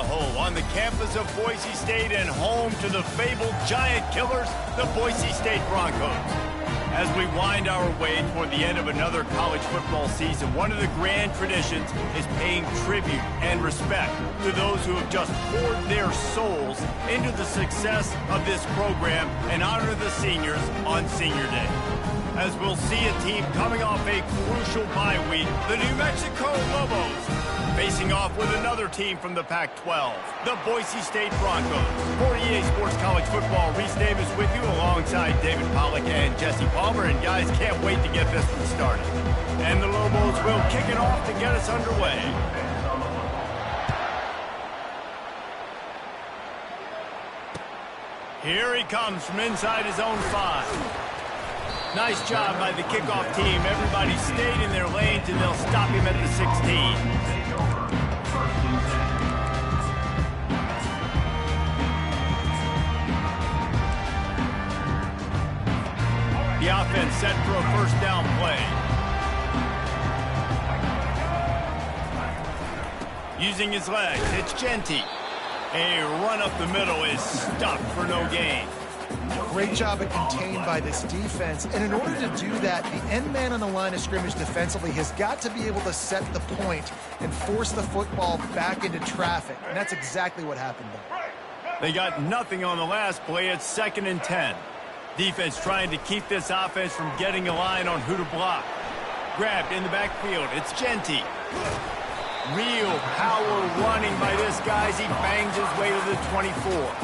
Idaho, on the campus of Boise State and home to the fabled giant killers, the Boise State Broncos. As we wind our way toward the end of another college football season, one of the grand traditions is paying tribute and respect to those who have just poured their souls into the success of this program and honor the seniors on Senior Day. As we'll see a team coming off a crucial bye week, the New Mexico Lobos, facing off with another team from the Pac-12, the Boise State Broncos. For EA Sports College Football, Reese Davis with you alongside David Pollack and Jesse Palmer. And guys, can't wait to get this one started. And the Lobos will kick it off to get us underway. Here he comes from inside his own 5. Nice job by the kickoff team. Everybody stayed in their lanes, and they'll stop him at the 16. The offense set for a first down play. Using his legs, it's Jeanty. A run up the middle is stuck for no gain. Great job at contained by this defense. And in order to do that, the end man on the line of scrimmage defensively has got to be able to set the point and force the football back into traffic. And that's exactly what happened there. They got nothing on the last play. It's 2nd and 10. Defense trying to keep this offense from getting a line on who to block. Grabbed in the backfield. It's Jeanty. Real power running by this guy as he bangs his way to the 24.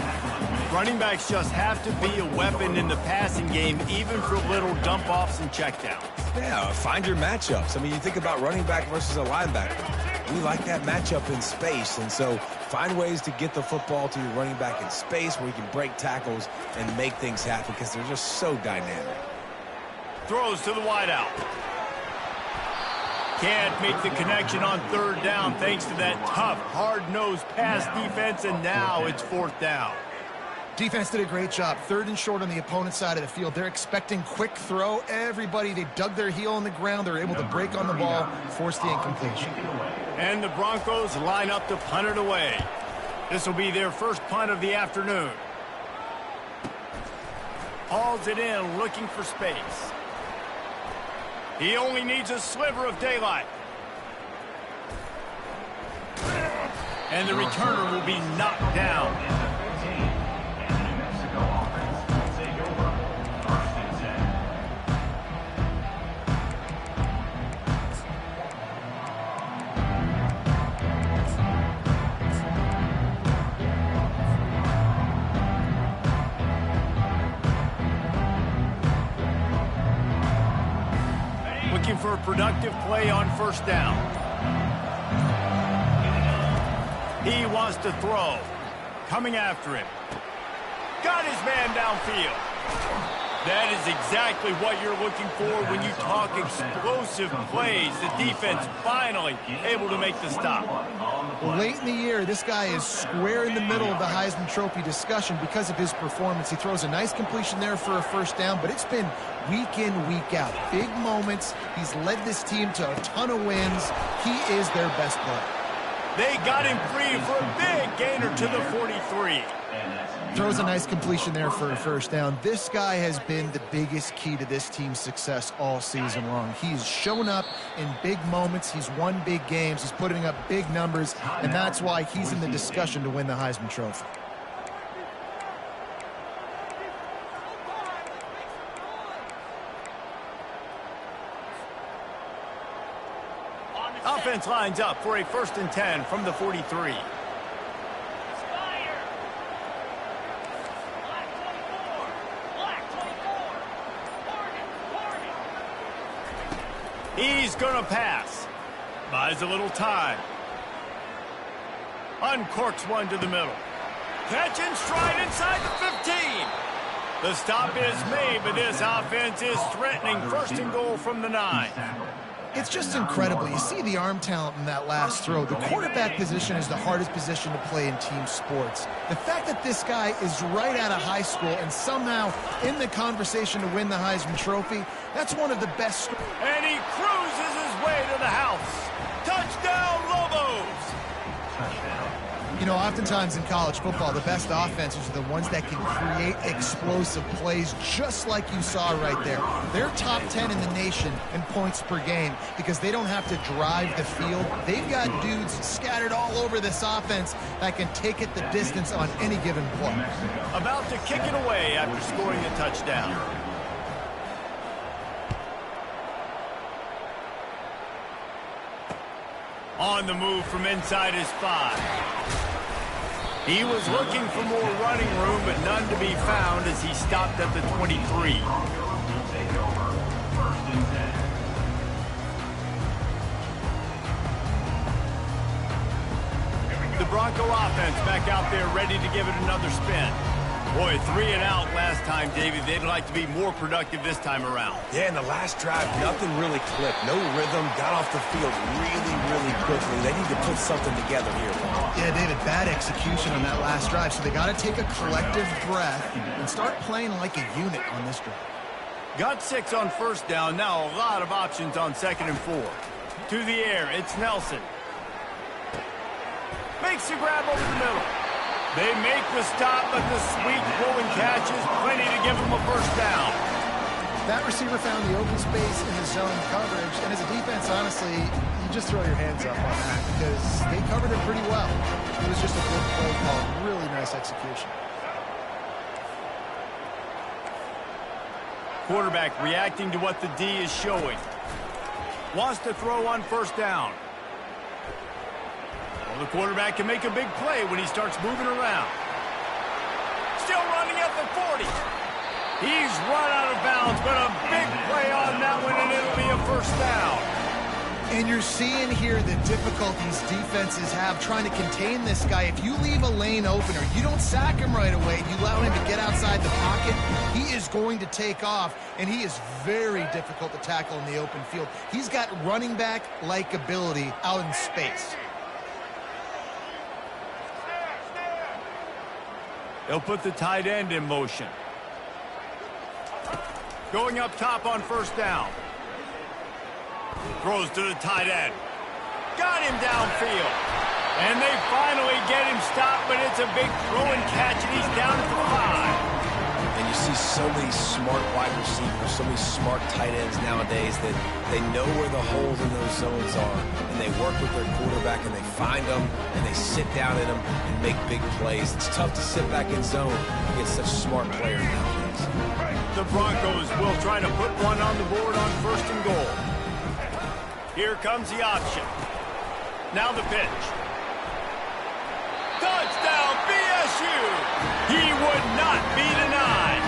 Running backs just have to be a weapon in the passing game, even for little dump-offs and checkdowns. Yeah, find your matchups. I mean, you think about running back versus a linebacker. We like that matchup in space, and so find ways to get the football to your running back in space where you can break tackles and make things happen because they're just so dynamic. Throws to the wideout. Can't make the connection on 3rd down thanks to that tough, hard-nosed pass defense, and now it's 4th down. Defense did a great job. 3rd and short on the opponent's side of the field. They're expecting quick throw. Everybody, they dug their heel on the ground. They're able to break on the ball, force the incompletion. And the Broncos line up to punt it away. This will be their first punt of the afternoon. Hauls it in, looking for space. He only needs a sliver of daylight. And the returner will be knocked down. Looking for a productive play on 1st down. He wants to throw. Coming after him. Got his man downfield. That is exactly what you're looking for when you talk explosive plays. The defense finally able to make the stop. Late in the year, this guy is square in the middle of the Heisman Trophy discussion because of his performance. He throws a nice completion there for a 1st down, but it's been week in, week out. Big moments. He's led this team to a ton of wins. He is their best player. They got him free for a big gainer to the 43. Throws a nice completion there for a 1st down. This guy has been the biggest key to this team's success all season long. He's shown up in big moments. He's won big games. He's putting up big numbers, and that's why he's in the discussion to win the Heisman Trophy. Offense lines up for a 1st and 10 from the 43. He's going to pass. Buys a little time. Uncorks one to the middle. Catch and stride inside the 15. The stop is made, but this offense is threatening 1st and goal from the 9. It's just incredible. You see the arm talent in that last throw. The quarterback position is the hardest position to play in team sports. The fact that this guy is right out of high school and somehow in the conversation to win the Heisman Trophy, that's one of the best. And he cruises his way to the house. Touchdown, Lobos! You know, oftentimes in college football, the best offenses are the ones that can create explosive plays, just like you saw right there. They're top 10 in the nation in points per game because they don't have to drive the field. They've got dudes scattered all over this offense that can take it the distance on any given play. About to kick it away after scoring a touchdown. On the move from inside his 5. He was looking for more running room, but none to be found as he stopped at the 23. The Bronco offense back out there ready to give it another spin. Boy, 3 and out last time, David. They'd like to be more productive this time around. Yeah, in the last drive, nothing really clicked. No rhythm, got off the field really quickly. They need to put something together here. Yeah, David, bad execution on that last drive, so they got to take a collective breath and start playing like a unit on this drive. Got 6 on first down. Now a lot of options on 2nd and 4. To the air, it's Nelson. Makes the grab over the middle. They make the stop, but the sweet rolling catch is plenty to give them a first down. That receiver found the open space in his zone coverage, and as a defense, honestly, you just throw your hands up on that because they covered it pretty well. It was just a good play call, really nice execution. Quarterback reacting to what the D is showing. Wants to throw on first down. Well, the quarterback can make a big play when he starts moving around. Still running at the 40. He's run out of bounds, but a big play on that one, and it'll be a first down. And you're seeing here the difficulties defenses have trying to contain this guy. If you leave a lane open or you don't sack him right away, you allow him to get outside the pocket, he is going to take off, and he is very difficult to tackle in the open field. He's got running back-like ability out in space. They'll put the tight end in motion. Going up top on first down. Throws to the tight end. Got him downfield. And they finally get him stopped, but it's a big throw and catch, and he's down at the 5. And you see so many smart wide receivers, so many smart tight ends nowadays that they know where the holes in those zones are, and they work with their quarterback, and they find them, and they sit down in them and make big plays. It's tough to sit back in zone against such smart players nowadays. The Broncos will try to put one on the board on first and goal. Here comes the option. Now the pitch. Touchdown, BSU! He would not be denied.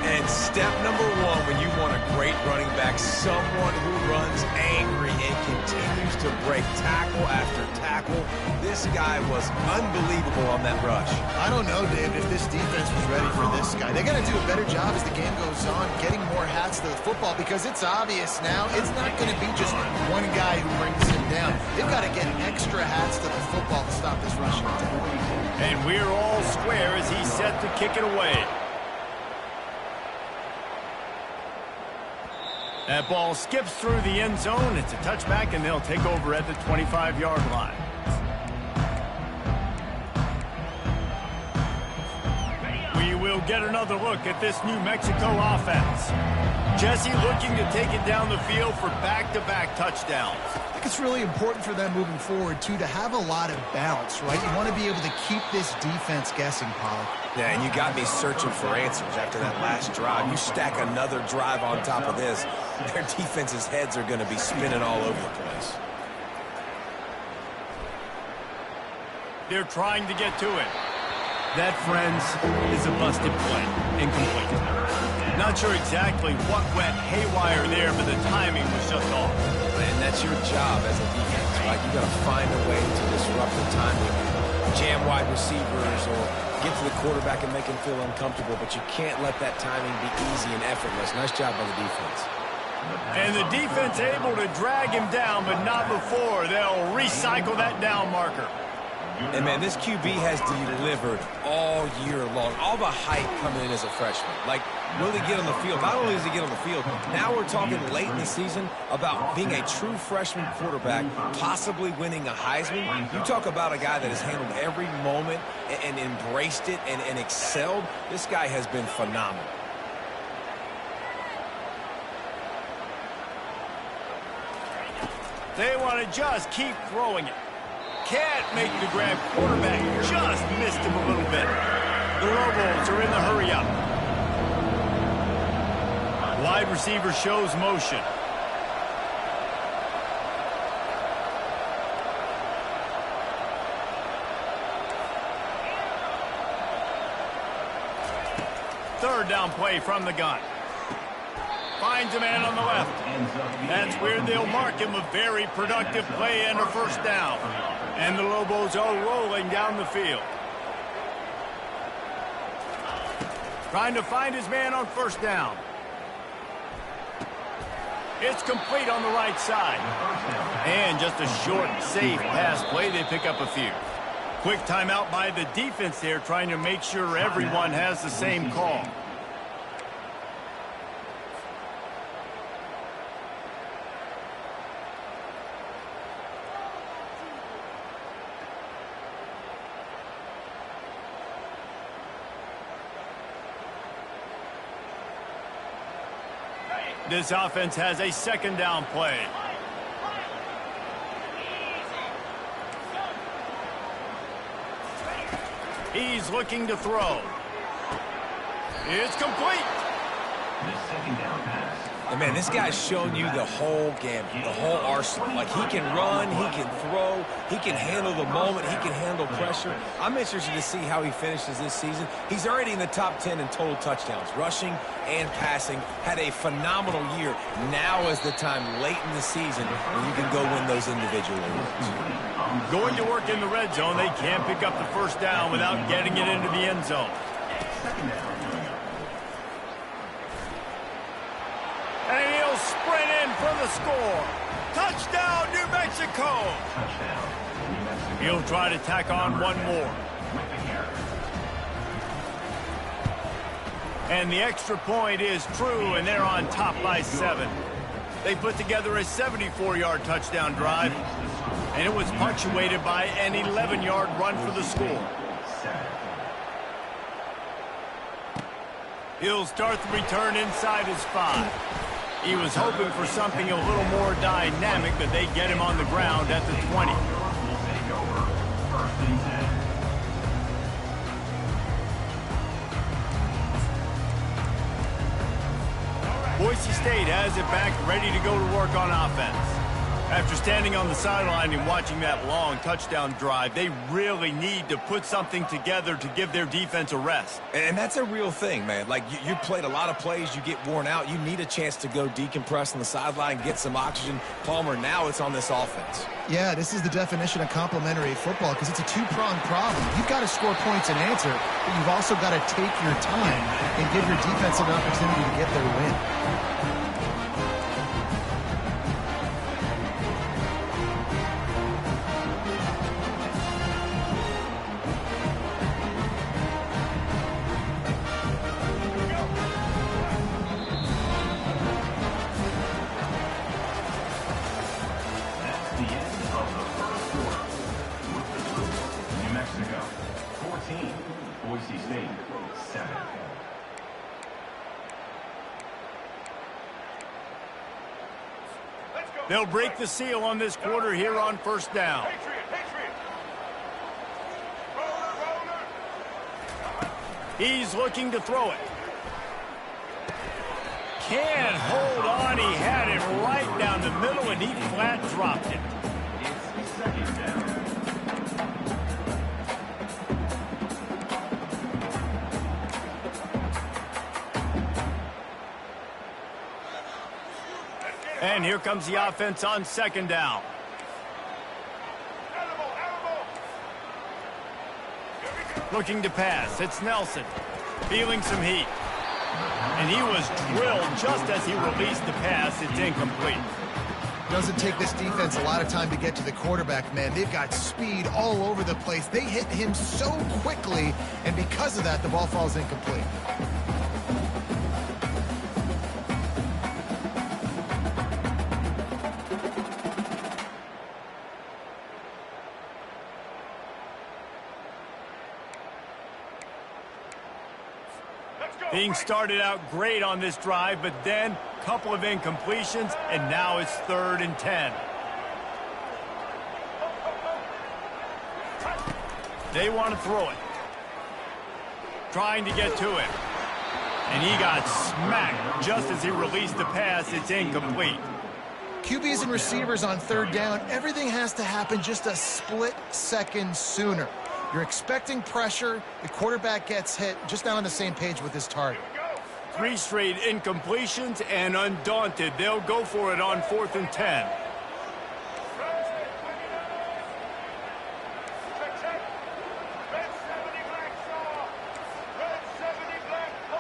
And step number 1 when you want a great running back, someone who runs angry and continues to break tackle after tackle. This guy was unbelievable on that rush. I don't know, David, if this defense was ready for this guy. They got to do a better job as the game goes on, getting more hats to the football, because it's obvious now it's not going to be just one guy who brings him down. They've got to get extra hats to the football to stop this rushing attack. And we're all square as he's set to kick it away. That ball skips through the end zone. It's a touchback, and they'll take over at the 25-yard line. We will get another look at this New Mexico offense. Jesse looking to take it down the field for back-to-back touchdowns. I think it's really important for them moving forward, too, to have a lot of balance, right? You want to be able to keep this defense guessing, Pollard. Yeah, and you got me searching for answers after that last drive. You stack another drive on top of this, their defense's heads are going to be spinning all over the place. They're trying to get to it. That, friends, is a busted play. Incomplete. Not sure exactly what went haywire there, but the timing was just off. And that's your job as a defense, right? You got to find a way to disrupt the timing, jam wide receivers, or get to the quarterback and make him feel uncomfortable, but you can't let that timing be easy and effortless. Nice job by the defense. And the defense able to drag him down, but not before. They'll recycle that down marker. And, man, this QB has delivered all year long. All the hype coming in as a freshman. Like, will he get on the field? Not only does he get on the field, now we're talking late in the season about being a true freshman quarterback, possibly winning a Heisman. You talk about a guy that has handled every moment and embraced it and excelled. This guy has been phenomenal. They want to just keep throwing it. Can't make the grab. Quarterback just missed him a little bit. The Lobos are in the hurry up. Wide receiver shows motion. Third down play from the gun. Finds a man on the left. That's where they'll mark him. A very productive play and a first down. And the Lobos are rolling down the field. Trying to find his man on first down. It's complete on the right side. And just a short, safe pass play. They pick up a few. Quick timeout by the defense there, trying to make sure everyone has the same call. This offense has a second down play. He's looking to throw. It's complete. The second down pass. And, man, this guy's shown you the whole gamut, the whole arsenal. Like, he can run, he can throw, he can handle the moment, he can handle pressure. I'm interested to see how he finishes this season. He's already in the top 10 in total touchdowns, rushing and passing. Had a phenomenal year. Now is the time late in the season when you can go win those individual awards. Going to work in the red zone. They can't pick up the first down without getting it into the end zone. Second down. And he'll sprint in for the score. Touchdown, New Mexico. Touchdown. New Mexico. He'll try to tack on one more. And the extra point is true, and they're on top by 7. They put together a 74-yard touchdown drive, and it was punctuated by an 11-yard run for the score. He'll start the return inside his 5. He was hoping for something a little more dynamic, but they get him on the ground at the 20. Boise State has it back, ready to go to work on offense. After standing on the sideline and watching that long touchdown drive, they really need to put something together to give their defense a rest. And that's a real thing, man. Like, you played a lot of plays, you get worn out. You need a chance to go decompress on the sideline, get some oxygen. Palmer, now it's on this offense. Yeah, this is the definition of complementary football because it's a two-pronged problem. You've got to score points and answer, but you've also got to take your time and give your defense an opportunity to get their win. Boise State, 7. They'll break the seal on this quarter here on first down. He's looking to throw it. Can't hold on. He had it right down the middle, and he flat dropped it. It's second down. And here comes the offense on second down. Looking to pass. It's Nelson. Feeling some heat. And he was drilled just as he released the pass. It's incomplete. Doesn't take this defense a lot of time to get to the quarterback, man. They've got speed all over the place. They hit him so quickly, and because of that, the ball falls incomplete. Being started out great on this drive, but then a couple of incompletions, and now it's 3rd and 10. They want to throw it. Trying to get to it. And he got smacked just as he released the pass. It's incomplete. QBs and receivers on 3rd down, everything has to happen just a split second sooner. You're expecting pressure. The quarterback gets hit. Just not on the same page with his target. 3 straight incompletions, and undaunted, they'll go for it on 4th and 10.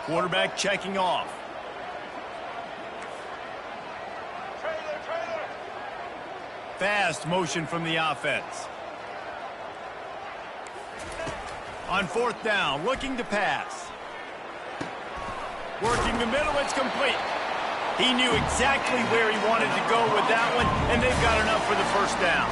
Quarterback checking off. Fast motion from the offense. On 4th down, looking to pass. Working the middle, it's complete. He knew exactly where he wanted to go with that one, and they've got enough for the 1st down.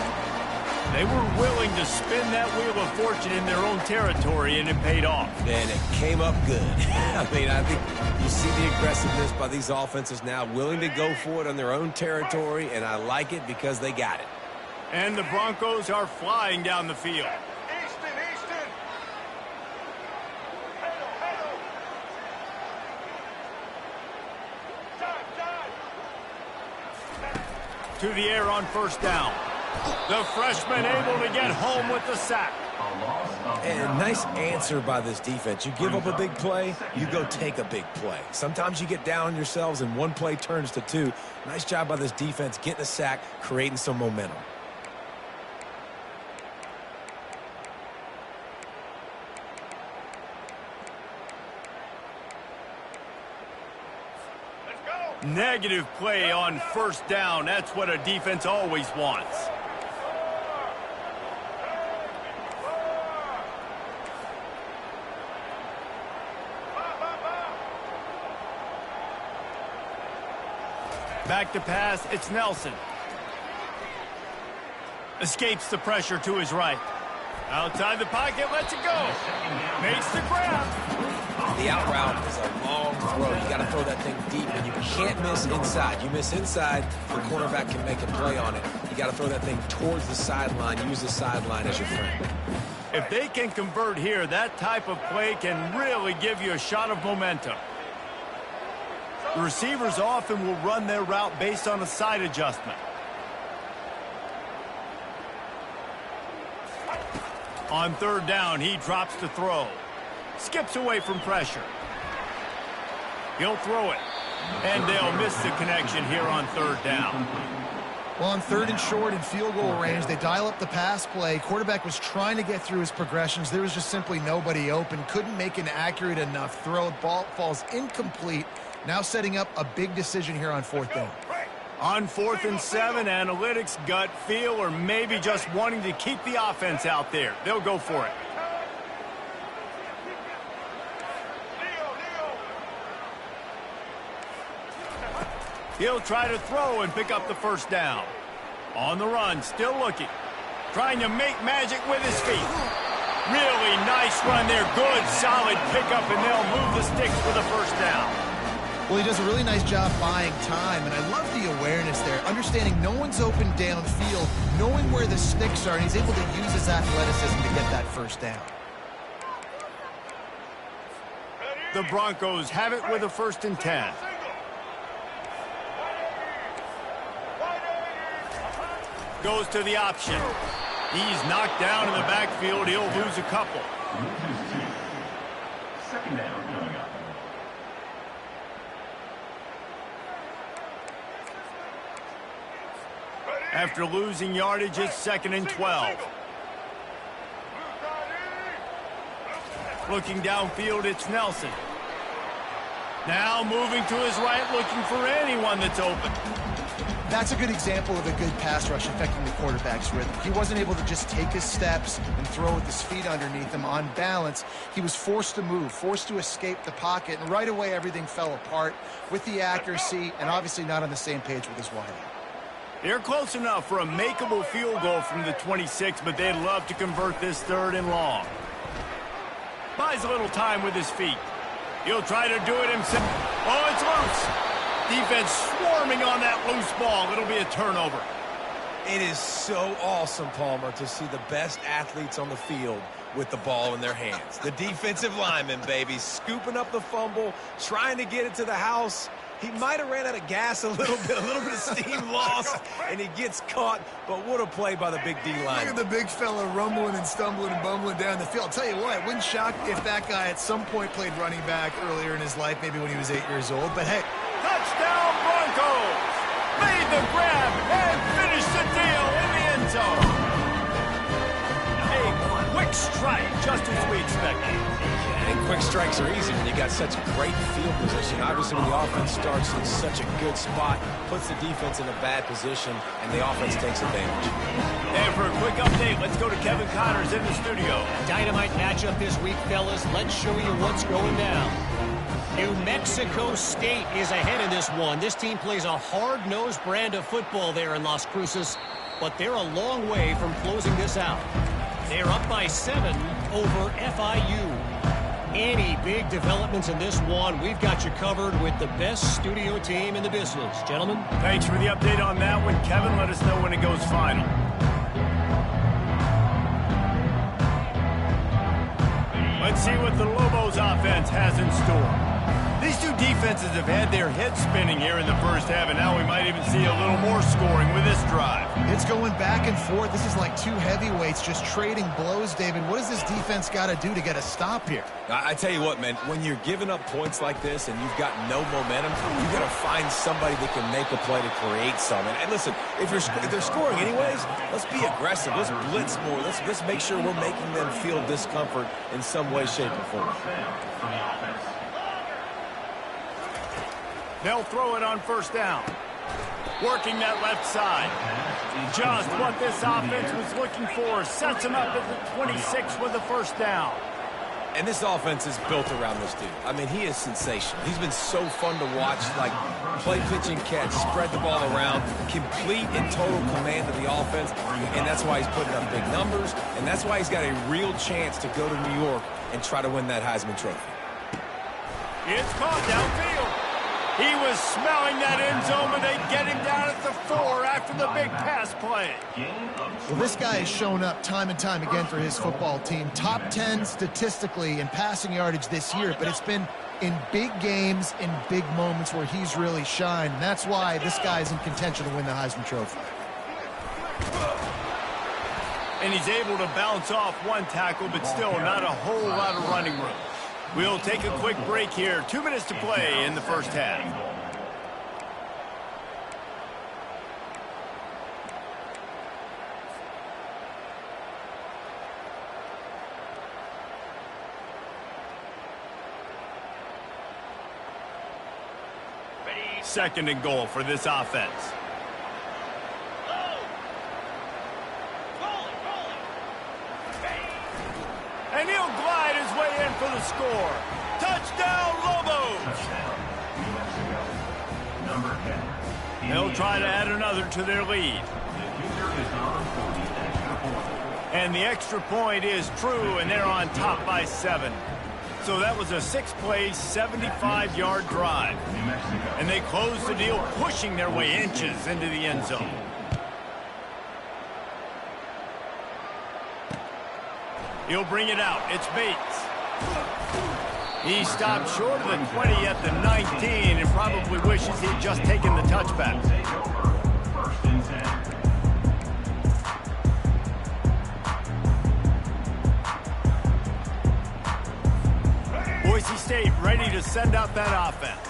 They were willing to spin that wheel of fortune in their own territory, and it paid off. And it came up good. I mean, I think you see the aggressiveness by these offenses now, willing to go for it on their own territory, and I like it because they got it. And the Broncos are flying down the field. To the air on 1st down. The freshman able to get home with the sack. And nice answer by this defense. You give up a big play, you go take a big play. Sometimes you get down on yourselves and one play turns to 2. Nice job by this defense getting a sack, creating some momentum. Negative play on 1st down. That's what a defense always wants. Back to pass, it's Nelson. Escapes the pressure to his right. Outside the pocket, lets it go. Makes the grab. The out route is a long throw. You got to throw that thing deep, and you can't miss inside. You miss inside, the cornerback can make a play on it. You got to throw that thing towards the sideline. Use the sideline as your friend. If they can convert here, that type of play can really give you a shot of momentum. The receivers often will run their route based on a side adjustment. On 3rd down, he drops to throw. Skips away from pressure. He'll throw it. And they'll miss the connection here on 3rd down. Well, on 3rd and short in field goal range, they dial up the pass play. Quarterback was trying to get through his progressions. There was just simply nobody open. Couldn't make an accurate enough throw. Ball falls incomplete. Now setting up a big decision here on 4th down. On 4th and 7, analytics, gut feel, or maybe just wanting to keep the offense out there. They'll go for it. He'll try to throw and pick up the 1st down. On the run, still looking. Trying to make magic with his feet. Really nice run there. Good, solid pickup, and they'll move the sticks for the 1st down. Well, he does a really nice job buying time, and I love the awareness there. Understanding no one's open downfield, knowing where the sticks are, and he's able to use his athleticism to get that 1st down. The Broncos have it with a 1st and 10. Goes to the option. He's knocked down in the backfield. He'll lose a couple. 2nd down coming up. After losing yardage, it's 2nd and 12. Looking downfield, it's Nelson. Now moving to his right, looking for anyone that's open. That's a good example of a good pass rush affecting the quarterback's rhythm. He wasn't able to just take his steps and throw with his feet underneath him on balance. He was forced to move, forced to escape the pocket, and right away everything fell apart with the accuracy and obviously not on the same page with his wideout. They're close enough for a makeable field goal from the 26, but they'd love to convert this 3rd and long. Buys a little time with his feet. He'll try to do it himself. Oh, it's loose. Defense swarming on that loose ball. It'll be a turnover. It is so awesome, Palmer, to see the best athletes on the field with the ball in their hands. The defensive lineman, baby, scooping up the fumble, trying to get it to the house. He might have ran out of gas a little bit of steam lost, and he gets caught. But what a play by the big D line. Look at the big fella rumbling and stumbling and bumbling down the field. I'll tell you what, it wouldn't shock if that guy at some point played running back earlier in his life, maybe when he was 8 years old. But hey, touchdown Broncos! Made the grab and finished the deal in the end zone. A quick strike, just as we expected. And quick strikes are easy when you got such great field position. Obviously, when the offense starts in such a good spot, puts the defense in a bad position, and the offense takes advantage. And for a quick update, let's go to Kevin Connors in the studio. Dynamite matchup this week, fellas. Let's show you what's going down. New Mexico State is ahead in this one. This team plays a hard-nosed brand of football there in Las Cruces, but they're a long way from closing this out. They're up by 7 over FIU. Any big developments in this one, we've got you covered with the best studio team in the business. Gentlemen. Thanks for the update on that one, Kevin. Let us know when it goes final. Let's see what the Lobos offense has in store. These two defenses have had their heads spinning here in the first half, and now we might even see a little more scoring with this drive. It's going back and forth. This is like two heavyweights just trading blows, David. What does this defense got to do to get a stop here? I tell you what, man, when you're giving up points like this and you've got no momentum, you got to find somebody that can make a play to create something. And listen, if they're scoring anyways, let's be aggressive. Let's blitz more. Let's make sure we're making them feel discomfort in some way, shape, or form. They'll throw it on first down. Working that left side. Just what this offense was looking for. Sets him up at the 26 with the first down. And this offense is built around this dude. I mean, he is sensational. He's been so fun to watch, like play, pitch, and catch, spread the ball around, complete and total command of the offense, and that's why he's putting up big numbers, and that's why he's got a real chance to go to New York and try to win that Heisman Trophy. It's caught downfield. He was smelling that end zone, but they get him down at the 4 after the big pass play. Well, this guy has shown up time and time again for his football team. Top 10 statistically in passing yardage this year, but it's been in big games, in big moments where he's really shined. And that's why this guy is in contention to win the Heisman Trophy. And he's able to bounce off one tackle, but still not a whole lot of running room. We'll take a quick break here. 2 minutes to play in the first half. Second and goal for this offense. And he'll glide his way in for the score. Touchdown, Lobos! Touchdown, New Mexico. Number 10. They'll try to add another to their lead. The user is on for the extra point. And the extra point is true, and they're on top by 7. So that was a 6-play, 75-yard drive. New Mexico. And they close the deal, pushing their way inches into the end zone. He'll bring it out. It's Bates. He stopped short of the 20 at the 19 and probably wishes he'd just taken the touchback. Take over. First and 10. Boise State ready to send out that offense.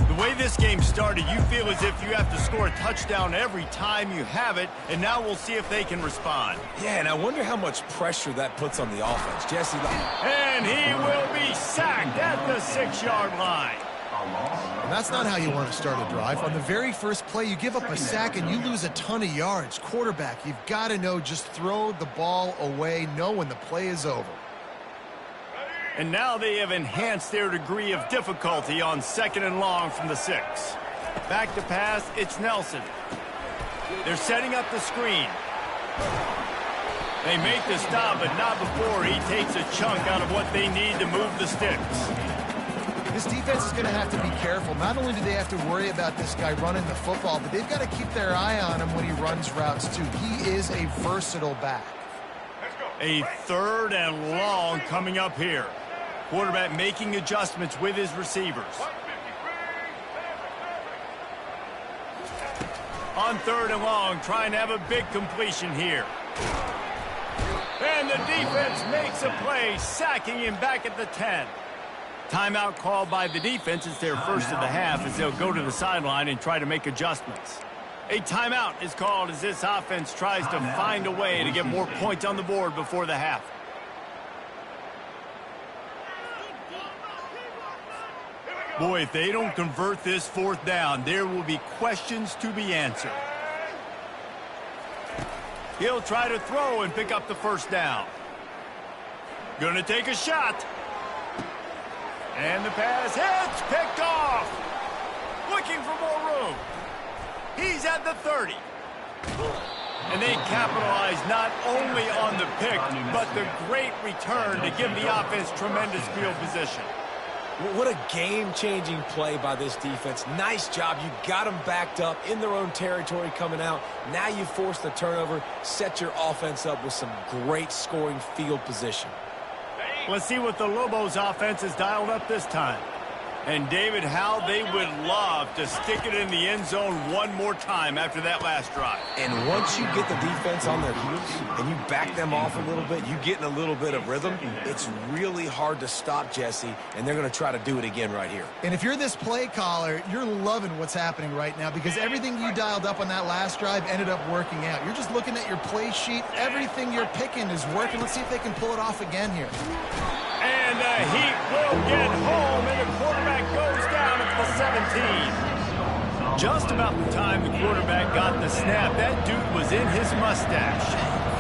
The way this game started, you feel as if you have to score a touchdown every time you have it, and now we'll see if they can respond. Yeah, and I wonder how much pressure that puts on the offense. Jesse. And he will be sacked at the 6-yard line. A loss And that's not how you want to start a drive. On the very first play, you give up a sack and you lose a ton of yards. Quarterback, you've got to know, just throw the ball away, know when the play is over. And now they have enhanced their degree of difficulty on 2nd and long from the 6. Back to pass, it's Nelson. They're setting up the screen. They make the stop, but not before he takes a chunk out of what they need to move the sticks. This defense is going to have to be careful. Not only do they have to worry about this guy running the football, but they've got to keep their eye on him when he runs routes, too. He is a versatile back. A 3rd and long coming up here. Quarterback making adjustments with his receivers. On 3rd and long, trying to have a big completion here. And the defense makes a play, sacking him back at the 10. Timeout called by the defense. It's their first of the half as they'll go to the sideline and try to make adjustments. A timeout is called as this offense tries to find a way to get more points on the board before the half. Boy, if they don't convert this 4th down, there will be questions to be answered. He'll try to throw and pick up the 1st down. Gonna take a shot. And the pass hits, picked off. Looking for more room. He's at the 30. And they capitalize not only on the pick, but the great return to give the offense tremendous field position. What a game-changing play by this defense. Nice job. You got them backed up in their own territory coming out. Now you force the turnover, set your offense up with some great scoring field position. Let's see what the Lobos offense has dialed up this time. And David, how they would love to stick it in the end zone one more time after that last drive. And once you get the defense on their heels and you back them off a little bit, you get in a little bit of rhythm, it's really hard to stop Jesse, and they're going to try to do it again right here. And if you're this play caller, you're loving what's happening right now because everything you dialed up on that last drive ended up working out. You're just looking at your play sheet. Everything you're picking is working. Let's see if they can pull it off again here. And the Heat will get home, and the quarterback goes down at the 17. Just about the time the quarterback got the snap, that dude was in his mustache.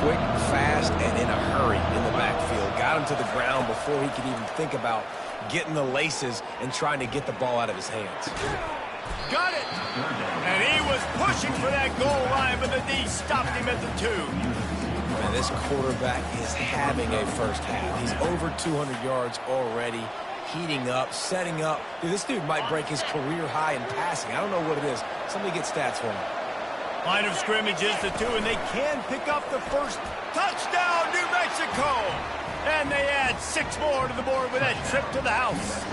Quick, fast, and in a hurry in the backfield. Got him to the ground before he could even think about getting the laces and trying to get the ball out of his hands. Got it! And he was pushing for that goal line, but the D stopped him at the 2. Man, this quarterback is having a first half. He's over 200 yards already, heating up, setting up. Dude, this dude might break his career high in passing. I don't know what it is. Somebody get stats for him. Line of scrimmage is the 2, and they can pick up the first touchdown, New Mexico. And they add 6 more to the board with that trip to the house.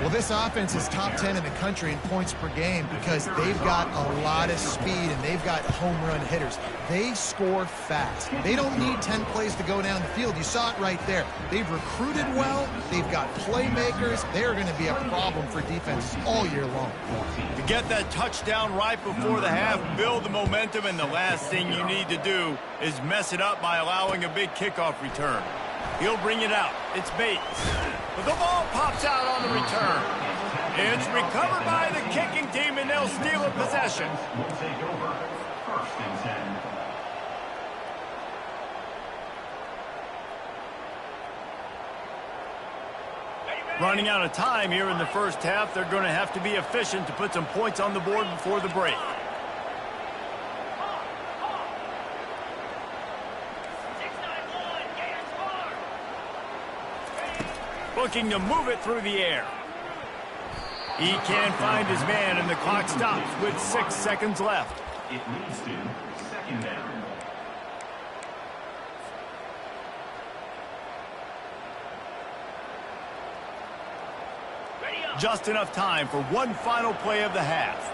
Well, this offense is top 10 in the country in points per game because they've got a lot of speed and they've got home run hitters. They score fast. They don't need 10 plays to go down the field. You saw it right there. They've recruited well. They've got playmakers. They're going to be a problem for defenses all year long. To get that touchdown right before the half, build the momentum, and the last thing you need to do is mess it up by allowing a big kickoff return. He'll bring it out. It's Bates. But the ball pops out on the return. It's recovered by the kicking team, and they'll steal a possession. Will take over. 1st and 10. Running out of time here in the first half, they're going to have to be efficient to put some points on the board before the break. Looking to move it through the air. He can't find his man, and the clock stops with 6 seconds left. It leads to 2nd down. Just enough time for one final play of the half.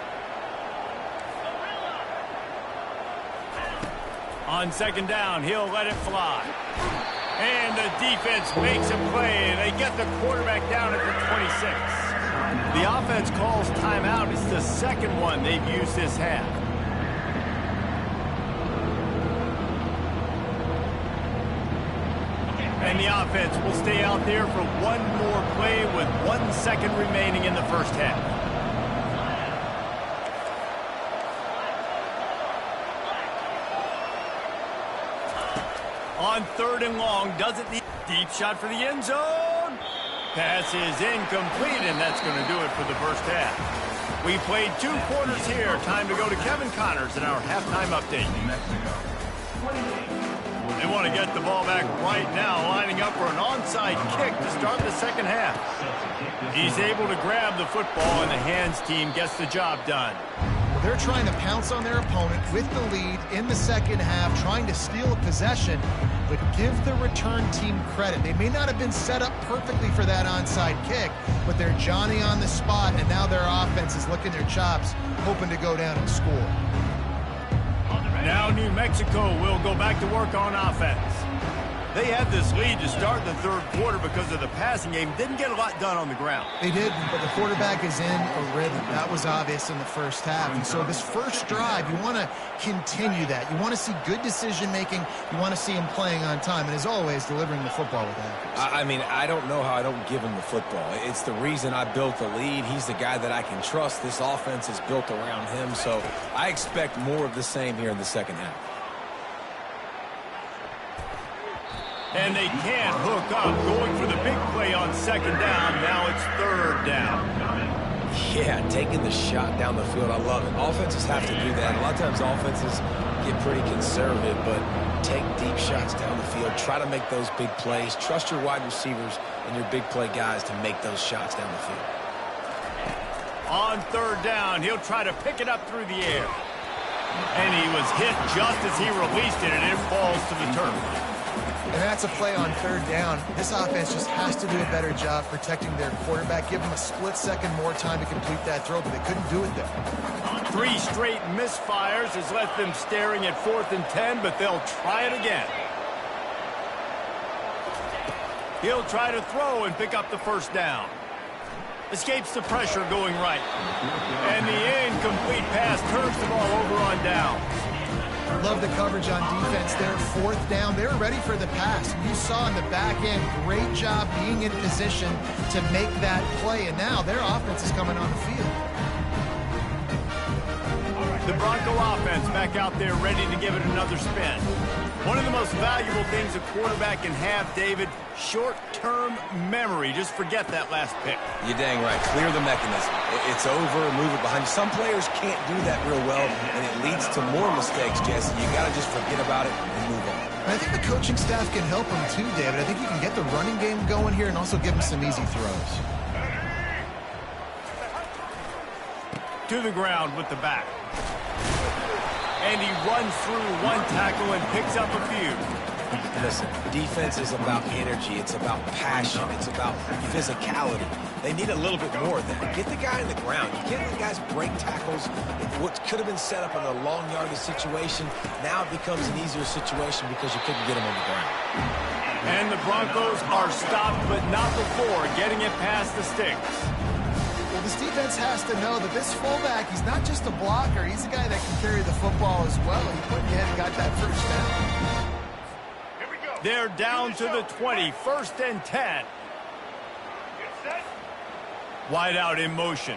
On 2nd down, he'll let it fly. And the defense makes a play, and they get the quarterback down at the 26. The offense calls timeout. It's the second one they've used this half. And the offense will stay out there for one more play with 1 second remaining in the first half. On 3rd and long, doesn't need deep shot for the end zone. Pass is incomplete, and that's going to do it for the first half. We played 2 quarters here. Time to go to Kevin Connors in our halftime update. They want to get the ball back right now, lining up for an onside kick to start the second half. He's able to grab the football, and the hands team gets the job done. They're trying to pounce on their opponent with the lead in the second half, trying to steal a possession, but give the return team credit. They may not have been set up perfectly for that onside kick, but they're Johnny on the spot, and now their offense is licking their chops, hoping to go down and score. Now New Mexico will go back to work on offense. They had this lead to start the 3rd quarter because of the passing game. Didn't get a lot done on the ground. They did, but the quarterback is in a rhythm. That was obvious in the first half. And so this first drive, you want to continue that. You want to see good decision-making. You want to see him playing on time. And as always, delivering the football with accuracy. I mean, I don't know how I don't give him the football. It's the reason I built the lead. He's the guy that I can trust. This offense is built around him. So I expect more of the same here in the second half. And they can't hook up, going for the big play on 2nd down. Now it's 3rd down. Yeah, taking the shot down the field, I love it. Offenses have to do that. A lot of times offenses get pretty conservative, but take deep shots down the field. Try to make those big plays. Trust your wide receivers and your big play guys to make those shots down the field. On 3rd down, he'll try to pick it up through the air. And he was hit just as he released it, and it falls to the turf. And that's a play on 3rd down. This offense just has to do a better job protecting their quarterback. Give them a split second more time to complete that throw, but they couldn't do it there. 3 straight misfires has left them staring at 4th and 10, but they'll try it again. He'll try to throw and pick up the first down. Escapes the pressure going right. And the incomplete pass turns the ball over on down. Love the coverage on defense there. 4th down. They were ready for the pass. You saw in the back end, great job being in position to make that play. And now their offense is coming on the field. The Bronco offense back out there ready to give it another spin. One of the most valuable things a quarterback can have, David, short-term memory. Just forget that last pick. You're dang right. Clear the mechanism. It's over, move it behind you. Some players can't do that real well, and it leads to more mistakes, Jesse. You got to just forget about it and move on. And I think the coaching staff can help him too, David. I think you can get the running game going here and also give him some easy throws. To the ground with the back. And he runs through 1 tackle and picks up a few. Listen, defense is about energy. It's about passion. It's about physicality. They need a little bit more of that. Get the guy on the ground. You can't let guys break tackles. What could have been set up in a long yardage situation, now it becomes an easier situation because you couldn't get him on the ground. And the Broncos are stopped, but not before getting it past the sticks. Well, this defense has to know that this fullback, he's not just a blocker. He's a guy that can carry the football as well. He went ahead and got that first down. They're down to the 20, 1st and 10. Wide out in motion.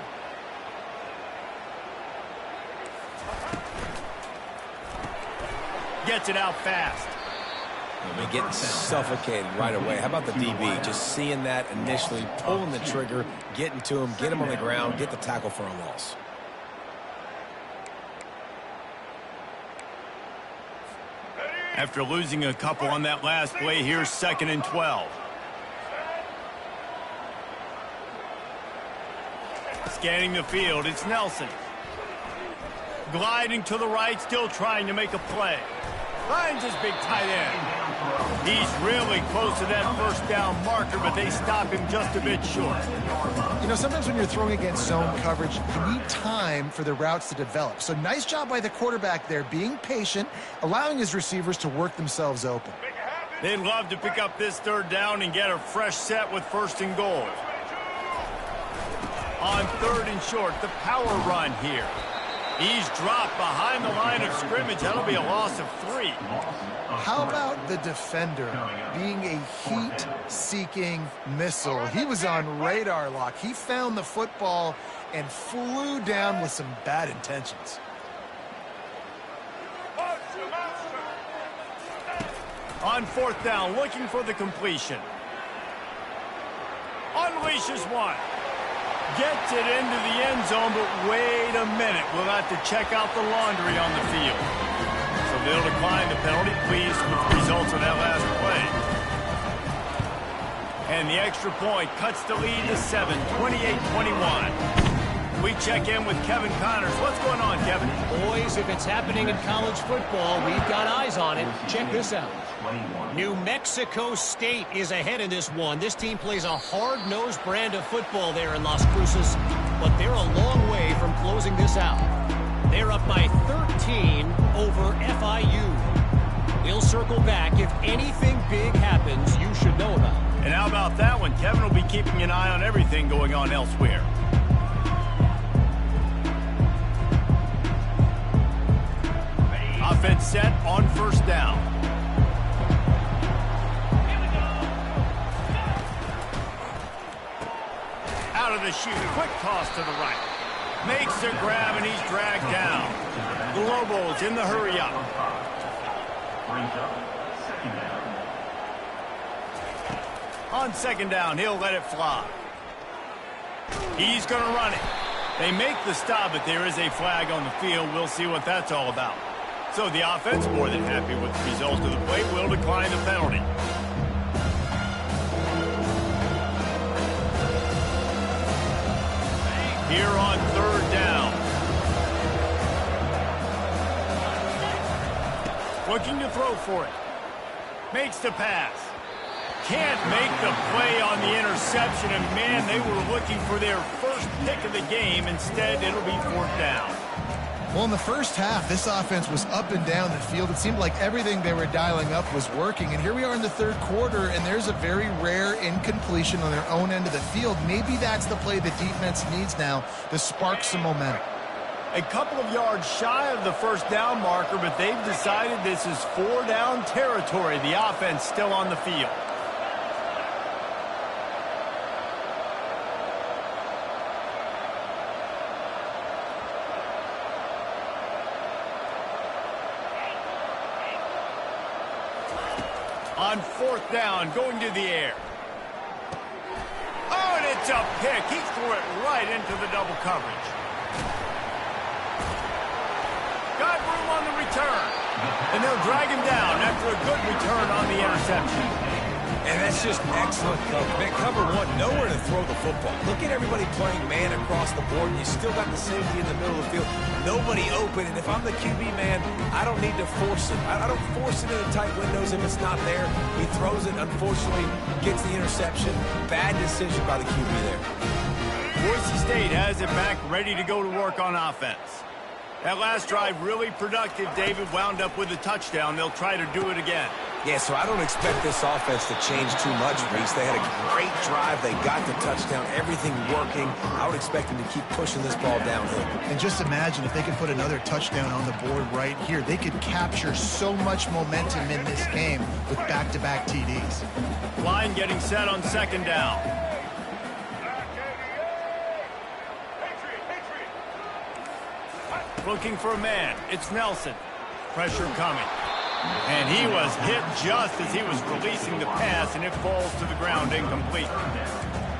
Gets it out fast. They're getting suffocated right away. How about the DB? Just seeing that initially, pulling the trigger, getting to him, get him on the ground, get the tackle for a loss. After losing a couple on that last play, here's 2nd and 12. Scanning the field, it's Nelson. Gliding to the right, still trying to make a play. Finds his big tight end. He's really close to that first down marker, but they stop him just a bit short. You know, sometimes when you're throwing against zone coverage, you need time for the routes to develop. So nice job by the quarterback there, being patient, allowing his receivers to work themselves open. They'd love to pick up this 3rd down and get a fresh set with 1st and goal. On 3rd and short, the power run here. He's dropped behind the line of scrimmage. That'll be a loss of 3. How about the defender being a heat-seeking missile? He was on radar lock. He found the football and flew down with some bad intentions. On 4th down, looking for the completion. Unleashes one. Gets it into the end zone, but wait a minute. We'll have to check out the laundry on the field. So they'll decline the penalty. Pleased with the results of that last play. And the extra point cuts the lead to 7, 28-21. We check in with Kevin Connors. What's going on, Kevin? Boys, if it's happening in college football, we've got eyes on it. Check this out. New Mexico State is ahead in this one. This team plays a hard-nosed brand of football there in Las Cruces, but they're a long way from closing this out. They're up by 13 over FIU. We'll circle back. If anything big happens, you should know about it. And how about that one? Kevin will be keeping an eye on everything going on elsewhere. Offense set on 1st down. Out of the chute, quick toss to the right. Makes the grab and he's dragged down. The Lobos in the hurry up. On 2nd down, he'll let it fly. He's going to run it. They make the stop, but there is a flag on the field. We'll see what that's all about. So the offense, more than happy with the result of the play, will decline the penalty. Here on 3rd down. Looking to throw for it. Makes the pass. Can't make the play on the interception, and man, they were looking for their first pick of the game. Instead, it'll be 4th down. Well, in the first half, this offense was up and down the field. It seemed like everything they were dialing up was working. And here we are in the 3rd quarter, and there's a very rare incompletion on their own end of the field. Maybe that's the play the defense needs now to spark some momentum. A couple of yards shy of the 1st down marker, but they've decided this is 4-down territory. The offense still on the field. On 4th down, going to the air. Oh, and it's a pick. He threw it right into the double coverage. Got room on the return. And they'll drag him down after a good return on the interception. And that's just excellent cover. Cover 1, nowhere to throw the football. Look at everybody playing man across the board, and you still got the safety in the middle of the field. Nobody open, and if I'm the QB man, I don't need to force it. I don't force it into tight windows if it's not there. He throws it, unfortunately, gets the interception. Bad decision by the QB there. Boise State has it back, ready to go to work on offense. That last drive really productive. David wound up with a touchdown. They'll try to do it again. Yeah, so I don't expect this offense to change too much, Reese. They had a great drive. They got the touchdown, everything working. I would expect them to keep pushing this ball downhill. And just imagine if they could put another touchdown on the board right here. They could capture so much momentum in this game with back-to-back TDs. Line getting set on 2nd down. Looking for a man. It's Nelson. Pressure coming. And he was hit just as he was releasing the pass, and it falls to the ground incomplete.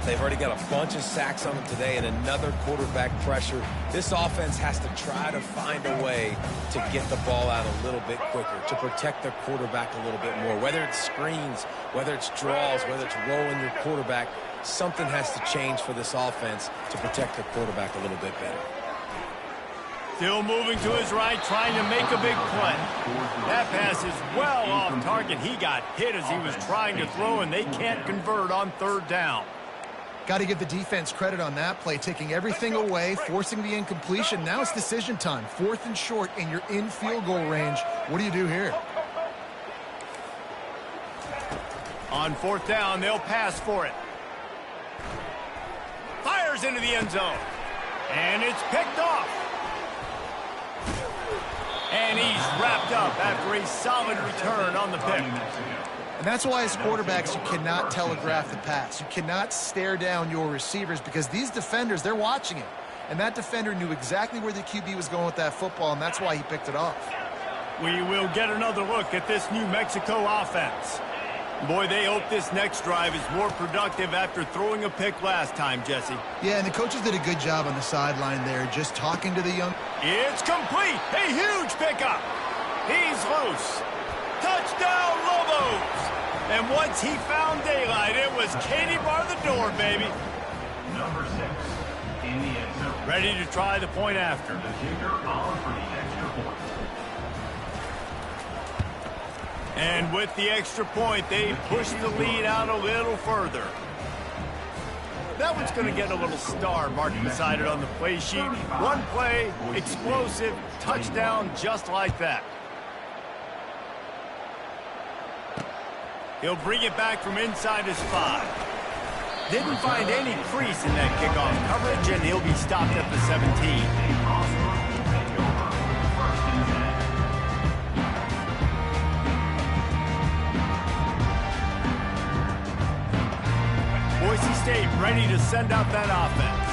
They've already got a bunch of sacks on them today and another quarterback pressure. This offense has to try to find a way to get the ball out a little bit quicker, to protect their quarterback a little bit more. Whether it's screens, whether it's draws, whether it's rolling your quarterback, something has to change for this offense to protect their quarterback a little bit better. Still moving to his right, trying to make a big play. That pass is well off target. He got hit as he was trying to throw, and they can't convert on 3rd down. Got to give the defense credit on that play, taking everything away, forcing the incompletion. Now it's decision time. 4th and short, and you're in field goal range. What do you do here? On 4th down, they'll pass for it. Fires into the end zone. And it's picked off. And he's wrapped up after a solid return on the pick. And that's why as quarterbacks, you cannot telegraph the pass. You cannot stare down your receivers because these defenders, they're watching it. And that defender knew exactly where the QB was going with that football, and that's why he picked it off. We will get another look at this New Mexico offense. Boy, they hope this next drive is more productive after throwing a pick last time, Jesse. Yeah, and the coaches did a good job on the sideline there, just talking to the young... It's complete. A huge pickup. He's loose. Touchdown, Lobos. And once he found daylight, it was Katie bar the door, baby. Number 6 in the end zone. Ready to try the point after. The kicker on for the extra point. And with the extra point, they push the lead out a little further. That one's going to get a little star marked beside it on the play sheet. One play, explosive, touchdown, just like that. He'll bring it back from inside his 5. Didn't find any crease in that kickoff coverage, and he'll be stopped at the 17. Boise State ready to send out that offense.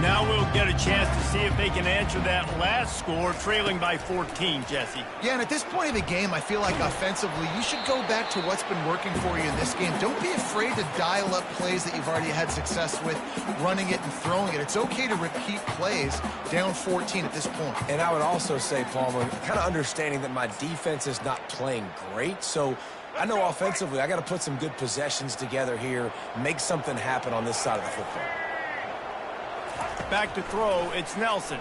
Now we'll get a chance to see if they can answer that last score, trailing by 14, Jesse. Yeah, and at this point of the game, I feel like offensively, you should go back to what's been working for you in this game. Don't be afraid to dial up plays that you've already had success with, running it and throwing it. It's okay to repeat plays down 14 at this point. And I would also say, Palmer, kind of understanding that my defense is not playing great, so I know offensively I got to put some good possessions together here, make something happen on this side of the football. Back to throw, it's Nelson.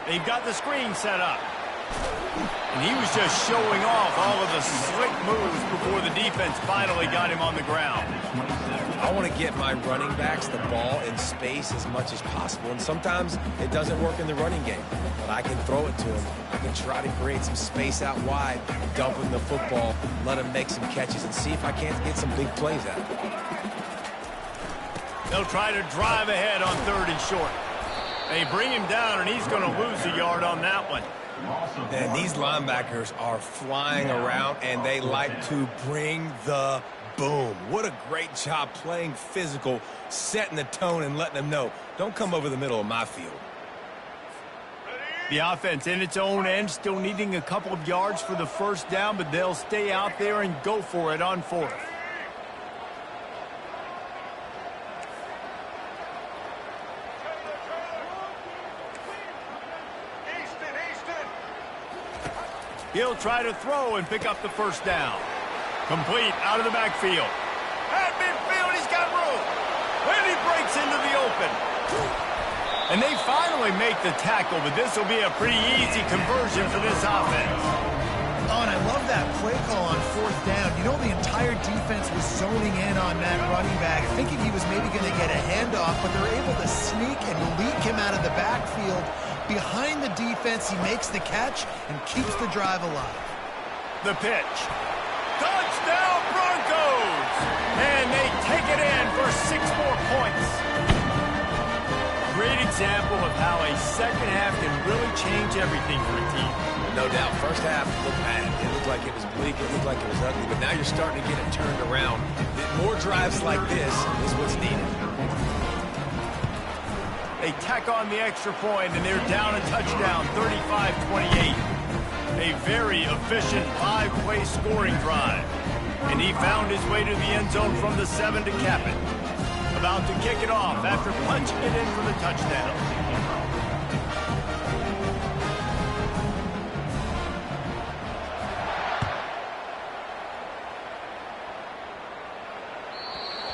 They've got the screen set up. And he was just showing off all of the slick moves before the defense finally got him on the ground. I want to get my running backs the ball in space as much as possible, and sometimes it doesn't work in the running game, but I can throw it to him. I can try to create some space out wide, dump him the football, let him make some catches, and see if I can't get some big plays out of it. They'll try to drive ahead on 3rd and short. They bring him down, and he's going to lose a yard on that one. And these linebackers are flying around, and they like to bring the boom. What a great job playing physical, setting the tone, and letting them know, don't come over the middle of my field. The offense in its own end, still needing a couple of yards for the first down, but they'll stay out there and go for it on 4th. He'll try to throw and pick up the first down. Complete out of the backfield. At midfield, he's got room. And he breaks into the open. And they finally make the tackle, but this will be a pretty easy conversion for this offense. Oh, and I love that play call on 4th down. You know, the entire defense was zoning in on that running back, thinking he was maybe going to get a handoff, but they're able to sneak and leak him out of the backfield. Behind the defense, he makes the catch and keeps the drive alive. The pitch. Touchdown, Broncos! And they take it in for 6 more points. Great example of how a second half can really change everything for a team. No doubt, first half looked bad. It looked like it was bleak. It looked like it was ugly. But now you're starting to get it turned around. More drives like this is what's needed. They tack on the extra point, and they're down a touchdown, 35-28. A very efficient 5-play scoring drive. And he found his way to the end zone from the 7 to cap it. About to kick it off after punching it in for the touchdown.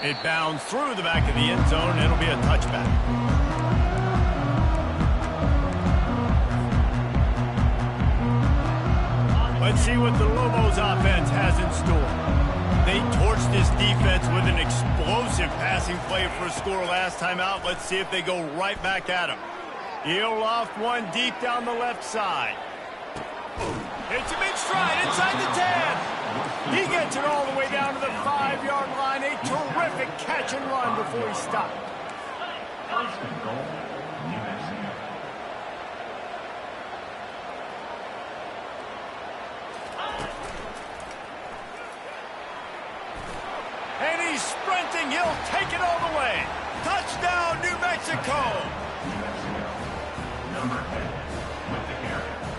It bounds through the back of the end zone, and it'll be a touchback. Let's see what the Lobos offense has in store. They torched this defense with an explosive passing play for a score last time out. Let's see if they go right back at him. He'll loft one deep down the left side. Hits him in stride inside the 10. He gets it all the way down to the 5-yard line. A terrific catch and run before he stopped. First and goal, New Mexico. he's sprinting. He'll take it all the way. Touchdown, New Mexico.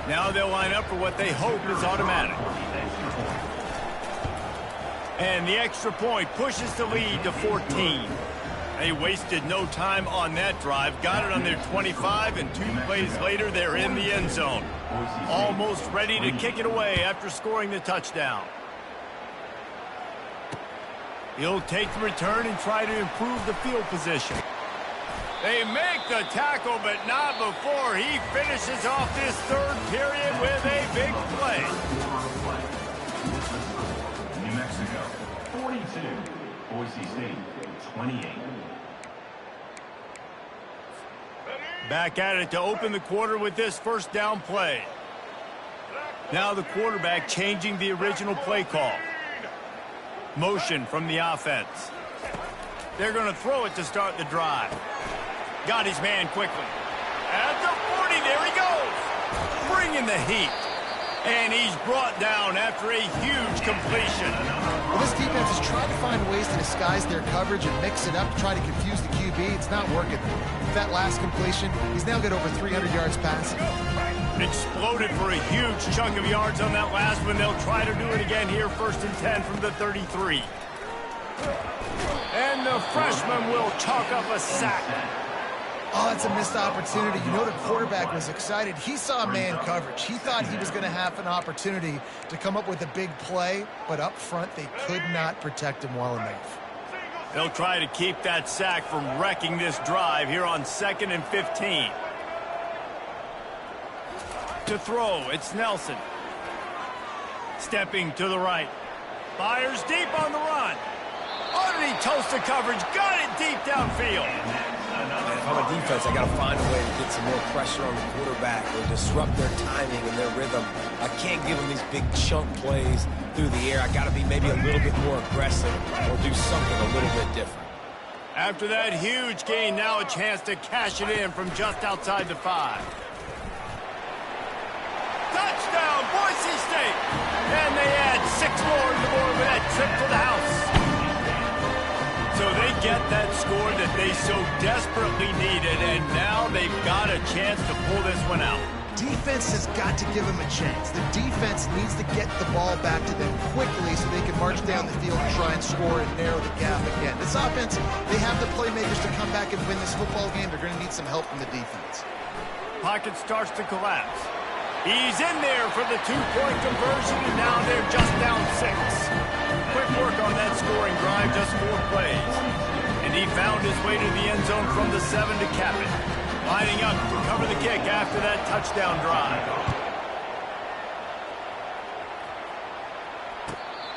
Now they'll line up for what they hope is automatic. And the extra point pushes the lead to 14. They wasted no time on that drive. Got it on their 25, and 2 plays later, they're in the end zone. Almost ready to kick it away after scoring the touchdown. He'll take the return and try to improve the field position. They make the tackle, but not before he finishes off this third period with a big play. New Mexico, 42. Boise State, 28. Back at it to open the quarter with this first down play. Now the quarterback changing the original play call. Motion from the offense. They're going to throw it to start the drive. Got his man quickly. At the 40, there he goes. Bringing the heat. And he's brought down after a huge completion. Well, this defense has tried to find ways to disguise their coverage and mix it up to try to confuse the QB. It's not working. With that last completion, he's now got over 300 yards passing. Exploded for a huge chunk of yards on that last one. They'll try to do it again here, 1st and 10 from the 33. And the freshman will chalk up a sack. Oh, that's a missed opportunity. You know the quarterback was excited. He saw man coverage. He thought he was going to have an opportunity to come up with a big play, but up front they could not protect him well enough. They'll try to keep that sack from wrecking this drive here on 2nd and 15. To throw, it's Nelson. Stepping to the right. Fires deep on the run. Oh, did he toast the coverage? Got it deep downfield. Man, if I'm a defense, I got to find a way to get some more pressure on the quarterback or disrupt their timing and their rhythm. I can't give them these big chunk plays through the air. I got to be maybe a little bit more aggressive or do something a little bit different. After that huge gain, now a chance to cash it in from just outside the 5. Touchdown, Boise State! And they add 6 more to the board with that trip to the house. So they get that score that they so desperately needed, and now they've got a chance to pull this one out. Defense has got to give them a chance. The defense needs to get the ball back to them quickly so they can march down the field and try and score and narrow the gap again. This offense, they have the playmakers to come back and win this football game. They're going to need some help from the defense. Pocket starts to collapse. He's in there for the 2-point conversion, and now they're just down 6. Quick work on that scoring drive, just 4 plays. And he found his way to the end zone from the 7 to cap it. Lining up to cover the kick after that touchdown drive.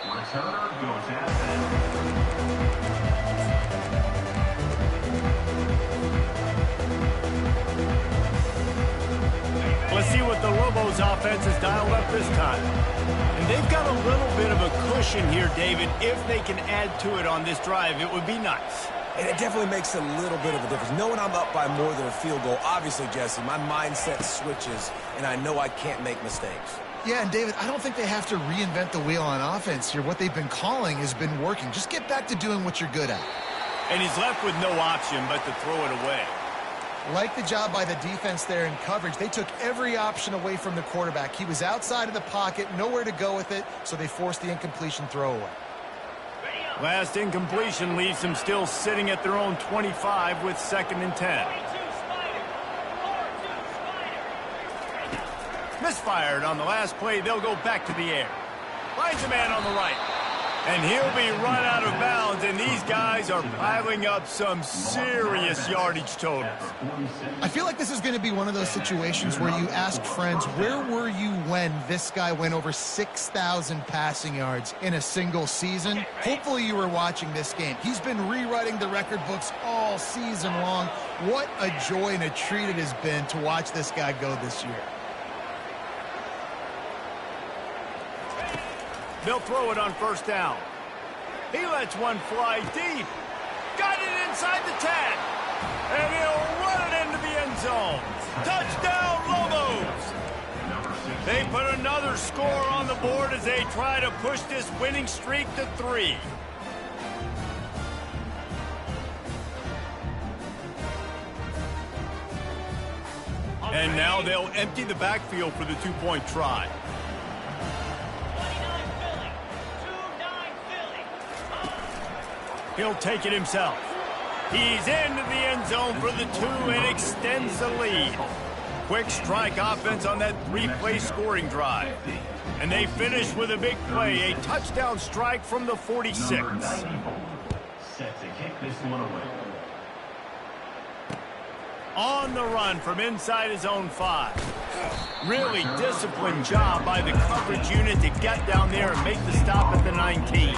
Returner goes out. Let's see what the Lobos offense has dialed up this time. And they've got a little bit of a cushion here, David. If they can add to it on this drive, it would be nice. And it definitely makes a little bit of a difference. Knowing I'm up by more than a field goal, obviously, Jesse, my mindset switches, and I know I can't make mistakes. Yeah, and David, I don't think they have to reinvent the wheel on offense here. What they've been calling has been working. Just get back to doing what you're good at. And he's left with no option but to throw it away. Like the job by the defense there in coverage. They took every option away from the quarterback. He was outside of the pocket, nowhere to go with it, so they forced the incompletion throwaway. Last incompletion leaves them still sitting at their own 25 with 2nd and 10. Misfired on the last play. They'll go back to the air. Finds a man on the right. And he'll be run out of bounds, and these guys are piling up some serious yardage totals. I feel like this is going to be one of those situations where you ask friends, where were you when this guy went over 6,000 passing yards in a single season? Hopefully you were watching this game. He's been rewriting the record books all season long. What a joy and a treat it has been to watch this guy go this year. They'll throw it on 1st down. He lets one fly deep. Got it inside the 10. And he'll run it into the end zone. Touchdown, Lobos! They put another score on the board as they try to push this winning streak to 3. And now they'll empty the backfield for the two-point try. He'll take it himself. He's into the end zone for the 2 and extends the lead. Quick strike offense on that 3-play scoring drive. And they finish with a big play, a touchdown strike from the 46. Set to kick this one away. On the run from inside his own 5. Really disciplined job by the coverage unit to get down there and make the stop at the 19.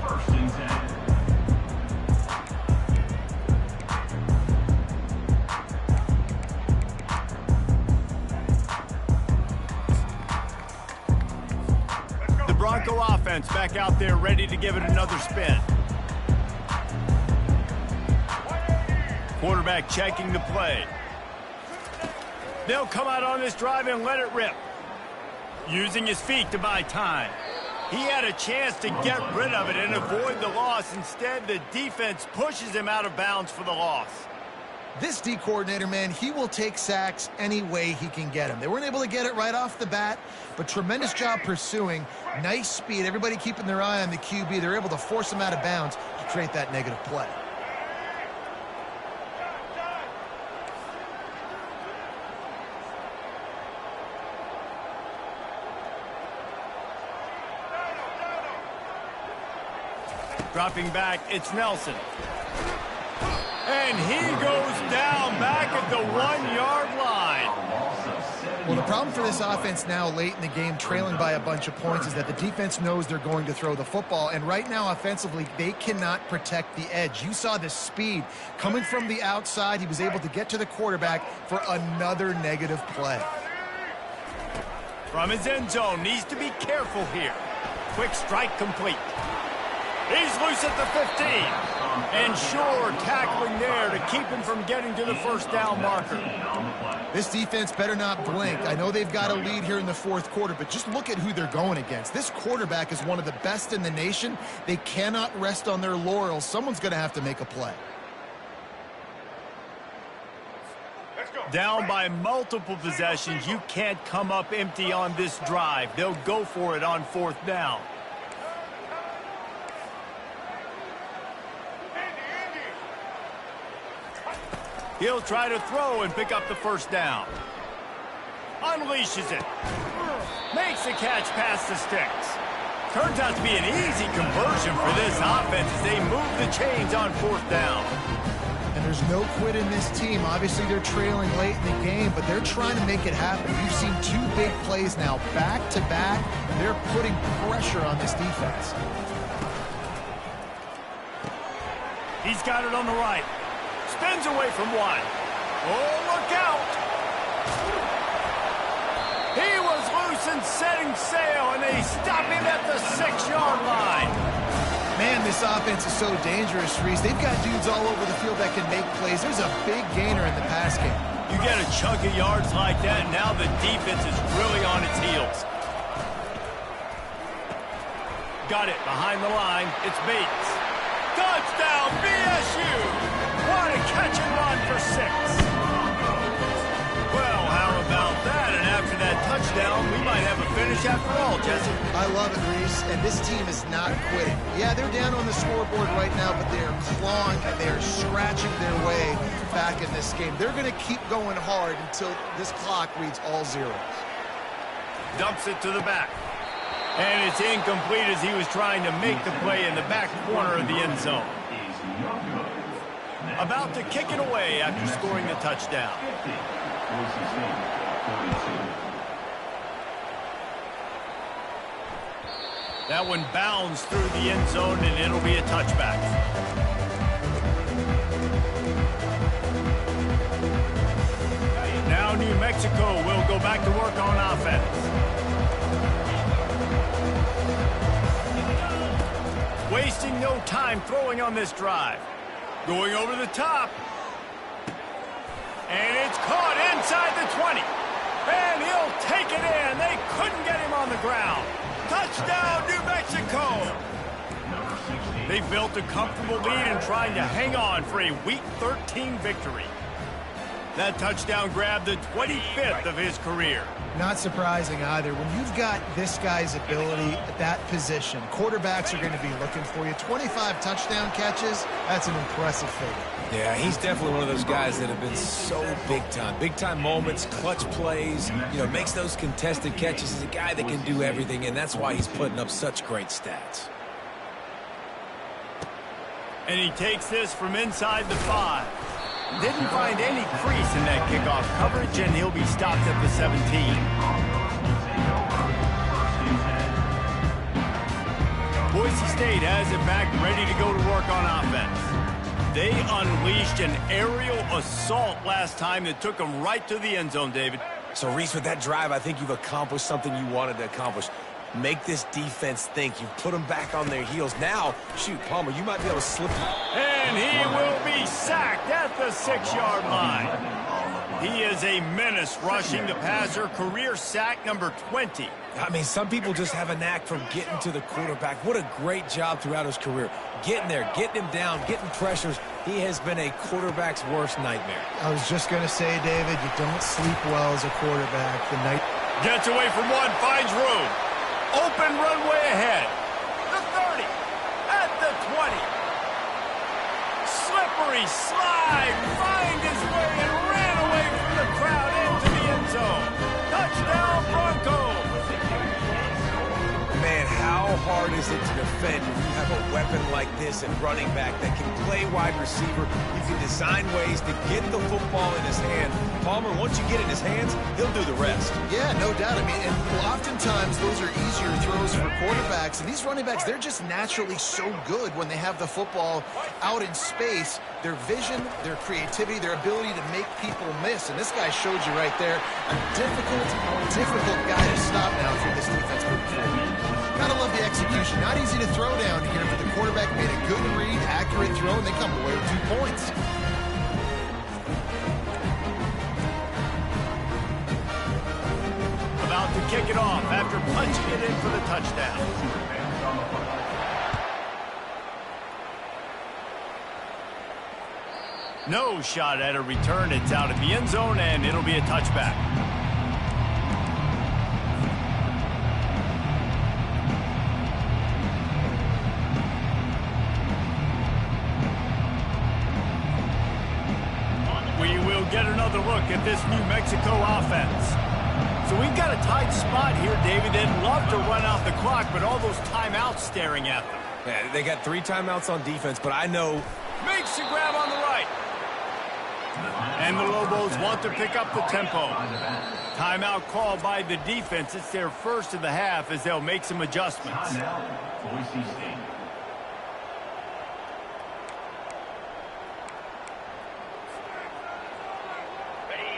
First and 10. The Bronco offense back out there ready to give it another spin. Quarterback checking the play. They'll come out on this drive and let it rip. Using his feet to buy time. He had a chance to get rid of it and avoid the loss. Instead, the defense pushes him out of bounds for the loss. This D coordinator, man, he will take sacks any way he can get them. They weren't able to get it right off the bat, but tremendous job pursuing. Nice speed. Everybody keeping their eye on the QB. They're able to force him out of bounds to create that negative play. Dropping back, it's Nelson. And he goes down back at the 1-yard line. Well, the problem for this offense now late in the game, trailing by a bunch of points, is that the defense knows they're going to throw the football. And right now, offensively, they cannot protect the edge. You saw the speed coming from the outside. He was able to get to the quarterback for another negative play. From his end zone, needs to be careful here. Quick strike complete. He's loose at the 15. And sure, tackling there to keep him from getting to the first down marker. This defense better not blink. I know they've got a lead here in the fourth quarter, but just look at who they're going against. This quarterback is one of the best in the nation. They cannot rest on their laurels. Someone's going to have to make a play. Down by multiple possessions, you can't come up empty on this drive. They'll go for it on fourth down. He'll try to throw and pick up the first down. Unleashes it. Makes the catch past the sticks. Turns out to be an easy conversion for this offense as they move the chains on fourth down. And there's no quit in this team. Obviously, they're trailing late in the game, but they're trying to make it happen. You've seen 2 big plays now, back-to-back. They're putting pressure on this defense. He's got it on the right. Spins away from one. Oh, look out! He was loose and setting sail, and they stop him at the 6-yard line. Man, this offense is so dangerous, Reese. They've got dudes all over the field that can make plays. There's a big gainer in the pass game. You get a chunk of yards like that, and now the defense is really on its heels. Got it behind the line. It's Bates. Touchdown, BSU! What a catch and run for 6. Well, how about that? And after that touchdown, we might have a finish after all, Jesse. I love it, Reese, and this team is not quitting. Yeah, they're down on the scoreboard right now, but they are clawing and they are scratching their way back in this game. They're going to keep going hard until this clock reads all zeros. Dumps it to the back. And it's incomplete as he was trying to make the play in the back corner of the end zone. About to kick it away after scoring the touchdown. That one bounds through the end zone, and it'll be a touchback. Now New Mexico will go back to work on offense. Wasting no time throwing on this drive. Going over the top. And it's caught inside the 20. And he'll take it in. They couldn't get him on the ground. Touchdown, New Mexico. They've built a comfortable lead and trying to hang on for a Week 13 victory. That touchdown grabbed the 25th of his career. Not surprising either. When you've got this guy's ability at that position, quarterbacks are going to be looking for you. 25 touchdown catches, that's an impressive figure. Yeah, he's definitely one of those guys that have been so big time. Big time moments, clutch plays, makes those contested catches. He's a guy that can do everything, and that's why he's putting up such great stats. And he takes this from inside the 5. Didn't find any crease in that kickoff coverage, and he'll be stopped at the 17. Boise State has it back, ready to go to work on offense. They unleashed an aerial assault last time that took them right to the end zone, David. So, Reese, with that drive, I think you've accomplished something you wanted to accomplish. Make this defense think. You've put them back on their heels. Now, shoot, Palmer, you might be able to slip. And he will be sacked at the 6-yard line. He is a menace rushing the passer. Career sack number 20. I mean, some people just have a knack for getting to the quarterback. What a great job throughout his career. Getting there, getting him down, getting pressures. He has been a quarterback's worst nightmare. I was just going to say, David, you don't sleep well as a quarterback. The night gets away from one, finds room. Open runway ahead. The 30. At the 20. Slippery slide. Find his way and ran away from the crowd into the end zone. Touchdown Broncos. Man, how hard is it to defend when you have a weapon like this at running back that can play wide receiver? You can design ways to get the football in his hand. Palmer, once you get it in his hands, he'll do the rest. Yeah, no doubt. I mean, and oftentimes those are easier throws for quarterbacks. And these running backs, they're just naturally so good when they have the football out in space. Their vision, their creativity, their ability to make people miss. And this guy showed you right there a difficult guy to stop now for this defense moving forward. Gotta love the execution. Not easy to throw down here, but the quarterback made a good read, accurate throw, and they come away with 2 points. About to kick it off after punching it in for the touchdown. No shot at a return. It's out of the end zone, and it'll be a touchback. We will get another look at this New Mexico offense. So we've got a tight spot here, David. They'd love to run out the clock, but all those timeouts staring at them. Yeah, they got 3 timeouts on defense, but I know. Makes the grab on the right. And the Lobos want to pick up the tempo. Timeout called by the defense. It's their first of the half as they'll make some adjustments. Boise State.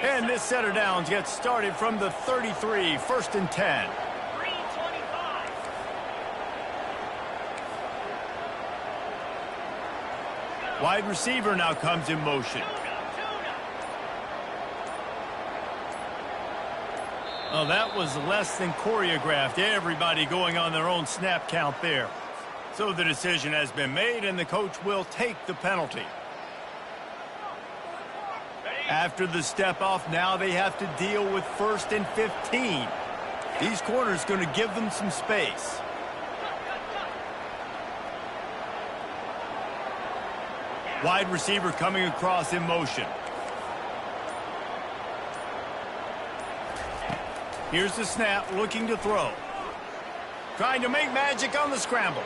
And this set of downs gets started from the 33, 1st and 10. Wide receiver now comes in motion. Oh, that was less than choreographed. Everybody going on their own snap count there. So the decision has been made, and the coach will take the penalty. After the step off, now they have to deal with 1st and 15. These corners going to give them some space. Wide receiver coming across in motion. Here's the snap, looking to throw. Trying to make magic on the scramble.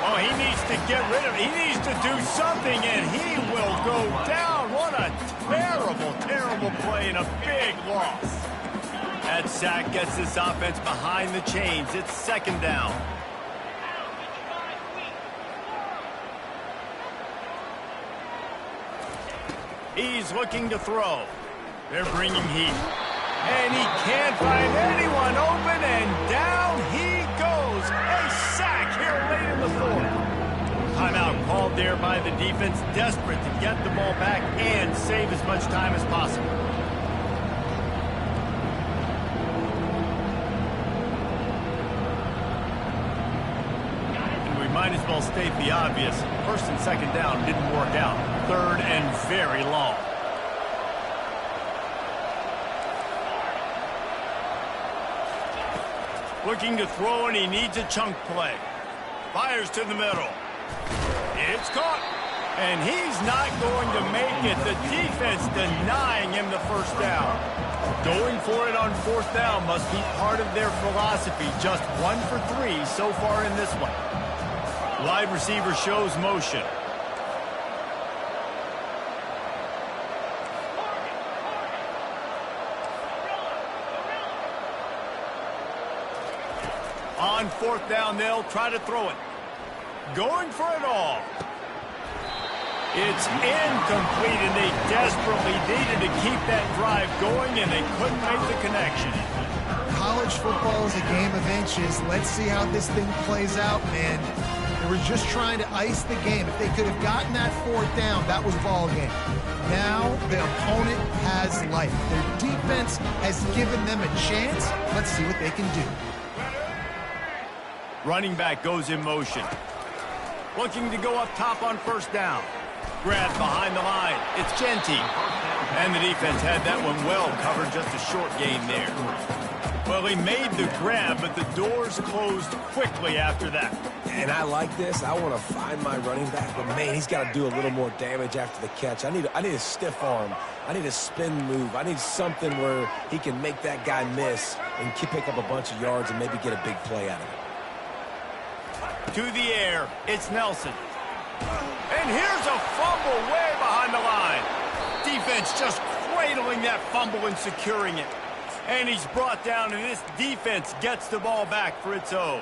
Oh, he needs to get rid of it. He needs to do something, and he will go down. What a terrible, terrible play and a big loss. That sack gets this offense behind the chains. It's 2nd down. He's looking to throw. They're bringing heat. And he can't find anyone open, and down he goes. A sack here late in the 4th. Timeout called there by the defense, desperate to get the ball back and save as much time as possible. And we might as well state the obvious. First and second down didn't work out. Third and very long. Looking to throw, and he needs a chunk play. Fires to the middle. It's caught. And he's not going to make it. The defense denying him the first down. Going for it on fourth down must be part of their philosophy. Just 1 for 3 so far in this one. Wide receiver shows motion. On fourth down, they'll try to throw it. Going for it all. It's incomplete, and they desperately needed to keep that drive going, and they couldn't make the connection. College football is a game of inches. Let's see how this thing plays out, man. They were just trying to ice the game. If they could have gotten that fourth down, that was ball game. Now the opponent has life. Their defense has given them a chance. Let's see what they can do. Running back goes in motion. Looking to go up top on first down. Grab behind the line. It's Genty. And the defense had that one well covered, just a short gain there. Well, he made the grab, but the doors closed quickly after that. And I like this. I want to find my running back, but man, he's got to do a little more damage after the catch. I need a stiff arm. I need a spin move. I need something where he can make that guy miss and pick up a bunch of yards and maybe get a big play out of it. To the air, it's Nelson. And here's a fumble way behind the line. Defense just cradling that fumble and securing it. And he's brought down, and this defense gets the ball back for its own.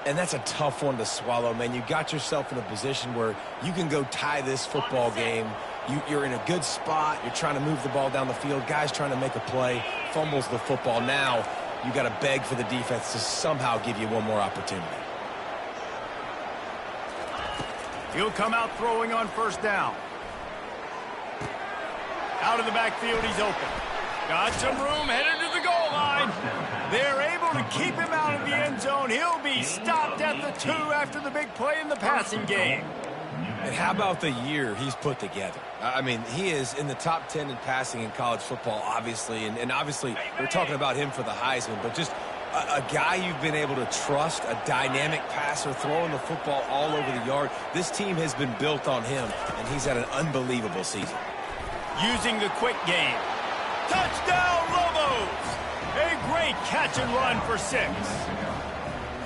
And that's a tough one to swallow, man. You got yourself in a position where you can go tie this football game. You're in a good spot. You're trying to move the ball down the field. Guys trying to make a play. Fumbles the football. Now you got to beg for the defense to somehow give you one more opportunity. He'll come out throwing on first down. Out of the backfield, he's open. Got some room, headed to the goal line. They're able to keep him out of the end zone. He'll be stopped at the 2 after the big play in the passing game. And how about the year he's put together? I mean, he is in the top 10 in passing in college football, obviously. And obviously, we're talking about him for the Heisman, but just a guy you've been able to trust, a dynamic passer, throwing the football all over the yard. This team has been built on him, and he's had an unbelievable season. Using the quick game. Touchdown, Lobos! A great catch and run for 6.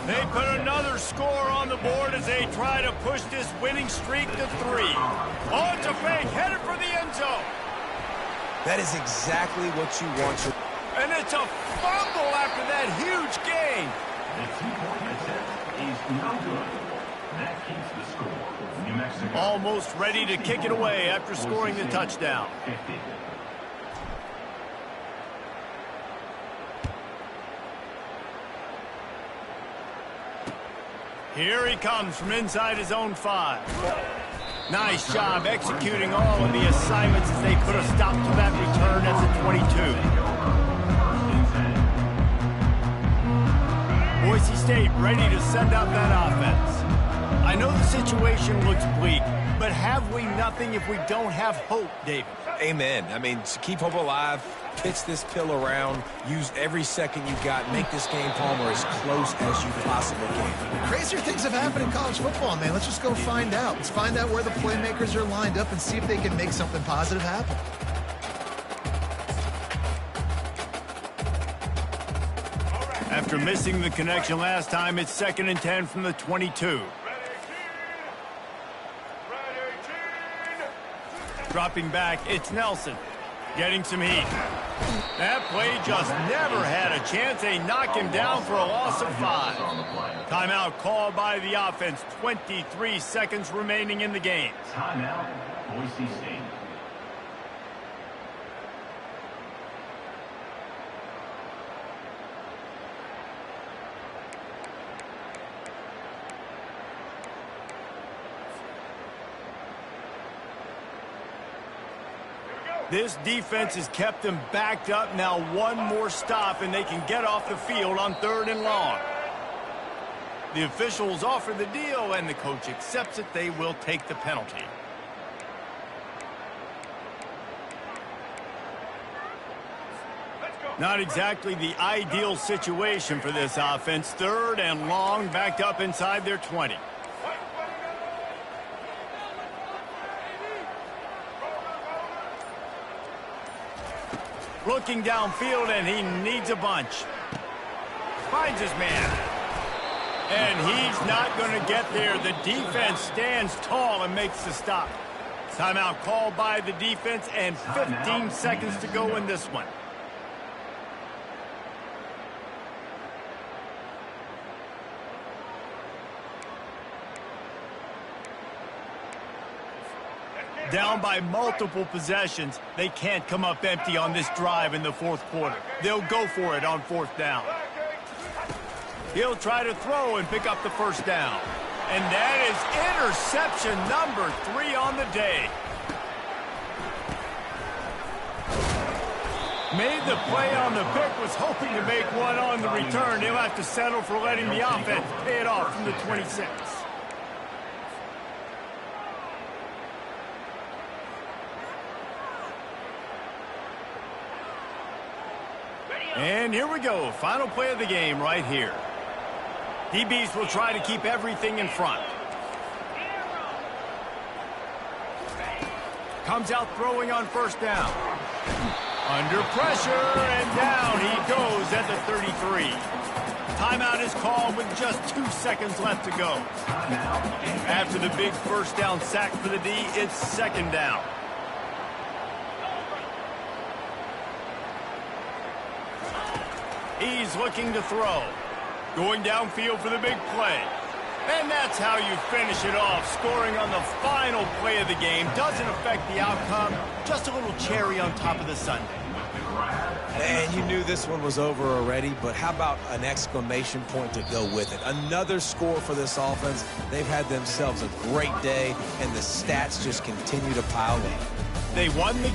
They put another score on the board as they try to push this winning streak to 3. Oh, it's a fake, headed for the end zone. That is exactly what you want to. And it's a fumble after that huge gain. The 2-point attempt is no good. That keeps the score. New Mexico. Almost ready to kick it away after scoring the touchdown. 50. Here he comes from inside his own 5. Nice job executing all of the assignments as they put a stop to that return at the 22. Boise State ready to send out that offense. I know the situation looks bleak, but have we nothing if we don't have hope, David? Amen. I mean, to keep hope alive, pitch this pill around, use every second you got, make this game, Palmer, as close as you possibly can. Crazier things have happened in college football, man. Let's just go find out. Let's find out where the playmakers are lined up and see if they can make something positive happen. After missing the connection last time, it's 2nd and 10 from the 22. Dropping back, it's Nelson. Getting some heat. That play just never had a chance. They knock him down for a loss of 5. Timeout called by the offense. 23 seconds remaining in the game. Timeout, Boise State. This defense has kept them backed up. Now one more stop, and they can get off the field on 3rd and long. The officials offer the deal, and the coach accepts it. They will take the penalty. Not exactly the ideal situation for this offense. 3rd and long, backed up inside their 20. Looking downfield, and he needs a bunch. Finds his man. And he's not going to get there. The defense stands tall and makes the stop. Timeout called by the defense, and 15 seconds to go in this one. Down by multiple possessions. They can't come up empty on this drive in the 4th quarter. They'll go for it on 4th down. He'll try to throw and pick up the 1st down. And that is interception number 3 on the day. Made the play on the pick, was hoping to make one on the return. He'll have to settle for letting the offense pay it off from the 26. And here we go, final play of the game right here. DBs will try to keep everything in front. Comes out throwing on 1st down. Under pressure, and down he goes at the 33. Timeout is called with just 2 seconds left to go. After the big 1st down sack for the D, it's 2nd down. He's looking to throw. Going downfield for the big play. And that's how you finish it off. Scoring on the final play of the game. Doesn't affect the outcome. Just a little cherry on top of the sundae. And you knew this one was over already, but how about an exclamation point to go with it? Another score for this offense. They've had themselves a great day, and the stats just continue to pile in. They won the game.